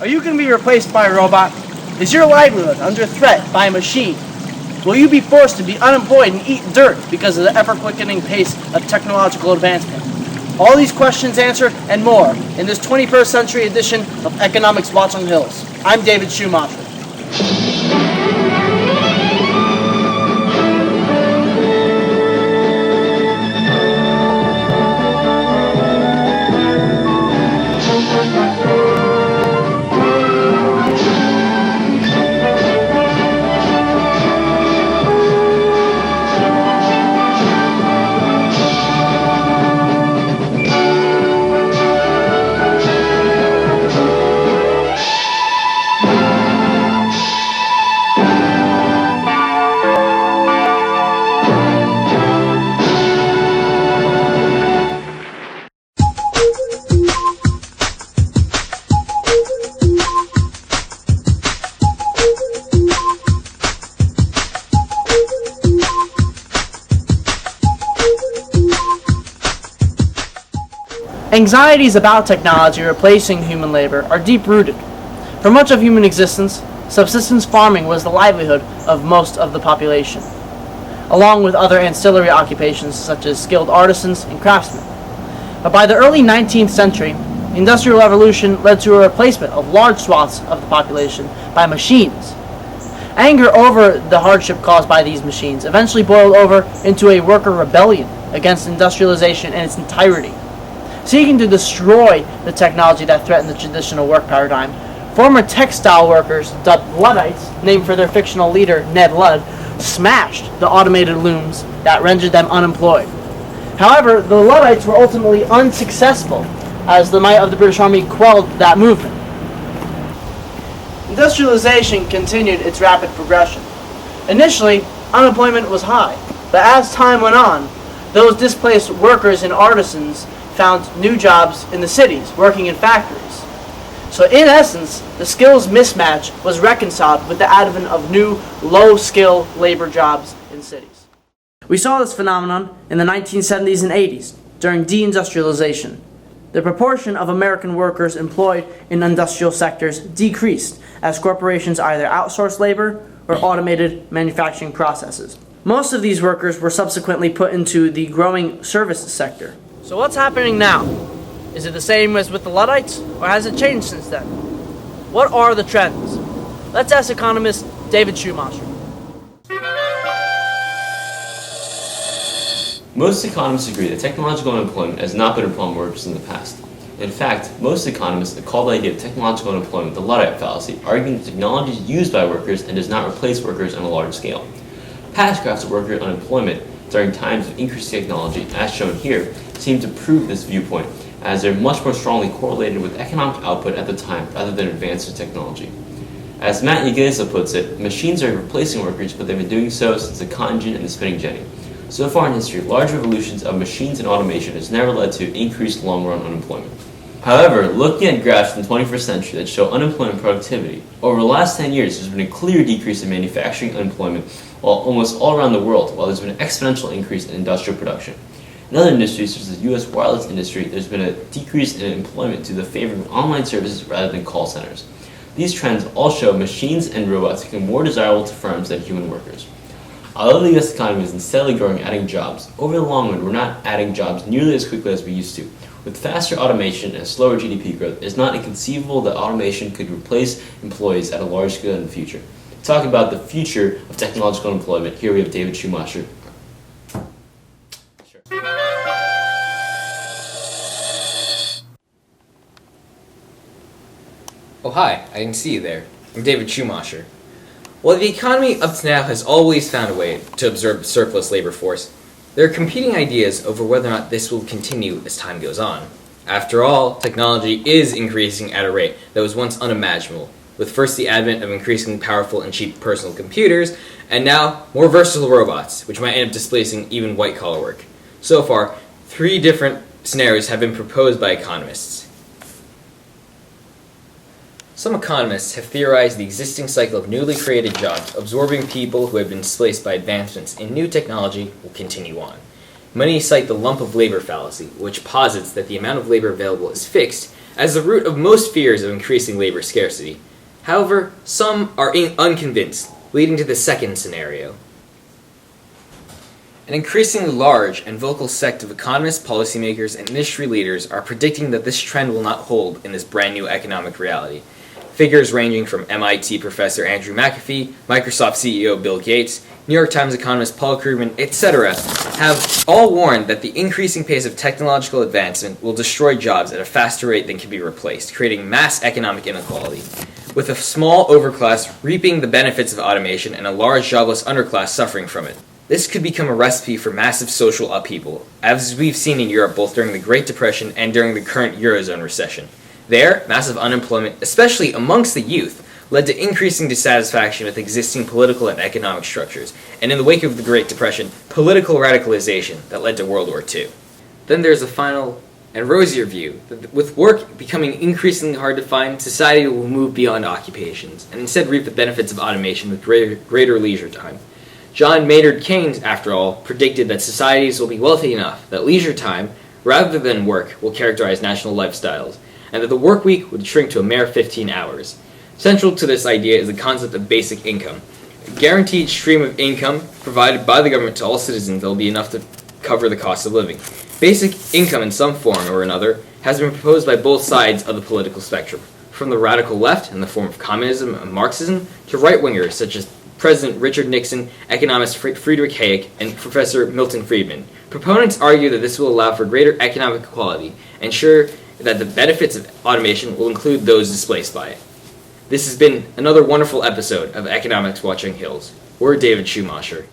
Are you going to be replaced by a robot? Is your livelihood under threat by a machine? Will you be forced to be unemployed and eat dirt because of the ever-quickening pace of technological advancement? All these questions answered and more in this 21st century edition of Economics Watching Hills. I'm David Schumacher. Anxieties about technology replacing human labor are deep-rooted. For much of human existence, subsistence farming was the livelihood of most of the population, along with other ancillary occupations such as skilled artisans and craftsmen. But by the early 19th century, the Industrial Revolution led to a replacement of large swaths of the population by machines. Anger over the hardship caused by these machines eventually boiled over into a worker rebellion against industrialization in its entirety. Seeking to destroy the technology that threatened the traditional work paradigm, former textile workers, dubbed Luddites, named for their fictional leader Ned Ludd, smashed the automated looms that rendered them unemployed. However, the Luddites were ultimately unsuccessful, as the might of the British Army quelled that movement. Industrialization continued its rapid progression. Initially, unemployment was high, but as time went on, those displaced workers and artisans found new jobs in the cities, working in factories. So in essence, the skills mismatch was reconciled with the advent of new low-skill labor jobs in cities. We saw this phenomenon in the 1970s and 80s, during deindustrialization. The proportion of American workers employed in industrial sectors decreased as corporations either outsourced labor or automated manufacturing processes. Most of these workers were subsequently put into the growing services sector. So what's happening now? Is it the same as with the Luddites, or has it changed since then? What are the trends? Let's ask economist David Schumacher. Most economists agree that technological unemployment has not been a problem for workers in the past. In fact, most economists call the idea of technological unemployment the Luddite fallacy, arguing that technology is used by workers and does not replace workers on a large scale. Past graphs of worker unemployment during times of increased technology, as shown here, seem to prove this viewpoint, as they're much more strongly correlated with economic output at the time rather than advances in technology. As Matt Yagesa puts it, machines are replacing workers, but they've been doing so since the cotton gin and the spinning jenny. So far in history, large revolutions of machines and automation has never led to increased long-run unemployment. However, looking at graphs in the 21st century that show unemployment and productivity, over the last 10 years there's been a clear decrease in manufacturing unemployment almost all around the world, while there's been an exponential increase in industrial production. In other industries, such as the U.S. wireless industry, there's been a decrease in employment to the favor of online services rather than call centers. These trends all show machines and robots become more desirable to firms than human workers. Although the U.S. economy is steadily growing, adding jobs, over the long run, we're not adding jobs nearly as quickly as we used to. With faster automation and slower GDP growth, it's not inconceivable that automation could replace employees at a large scale in the future. To talk about the future of technological employment, here we have David Schumacher. Oh hi, I didn't see you there. I'm David Schumacher. While the economy up to now has always found a way to absorb the surplus labor force, there are competing ideas over whether or not this will continue as time goes on. After all, technology is increasing at a rate that was once unimaginable, with first the advent of increasingly powerful and cheap personal computers, and now more versatile robots, which might end up displacing even white-collar work. So far, 3 different scenarios have been proposed by economists. Some economists have theorized the existing cycle of newly created jobs absorbing people who have been displaced by advancements in new technology will continue on. Many cite the lump of labor fallacy, which posits that the amount of labor available is fixed as the root of most fears of increasing labor scarcity. However, some are unconvinced, leading to the second scenario. An increasingly large and vocal sect of economists, policymakers, and industry leaders are predicting that this trend will not hold in this brand new economic reality. Figures ranging from MIT professor Andrew McAfee, Microsoft CEO Bill Gates, New York Times economist Paul Krugman, etc., have all warned that the increasing pace of technological advancement will destroy jobs at a faster rate than can be replaced, creating mass economic inequality, with a small overclass reaping the benefits of automation and a large jobless underclass suffering from it. This could become a recipe for massive social upheaval, as we've seen in Europe both during the Great Depression and during the current Eurozone recession. There, massive unemployment, especially amongst the youth, led to increasing dissatisfaction with existing political and economic structures, and in the wake of the Great Depression, political radicalization that led to World War II. Then there's a final and rosier view that with work becoming increasingly hard to find, society will move beyond occupations, and instead reap the benefits of automation with greater leisure time. John Maynard Keynes, after all, predicted that societies will be wealthy enough that leisure time, rather than work, will characterize national lifestyles, and that the work week would shrink to a mere 15 hours. Central to this idea is the concept of basic income, a guaranteed stream of income provided by the government to all citizens that will be enough to cover the cost of living. Basic income in some form or another has been proposed by both sides of the political spectrum, from the radical left in the form of communism and Marxism to right-wingers such as President Richard Nixon, economist Friedrich Hayek, and Professor Milton Friedman. Proponents argue that this will allow for greater economic equality and ensure that the benefits of automation will include those displaced by it. This has been another wonderful episode of Economics Watching Hills. We're David Schumacher.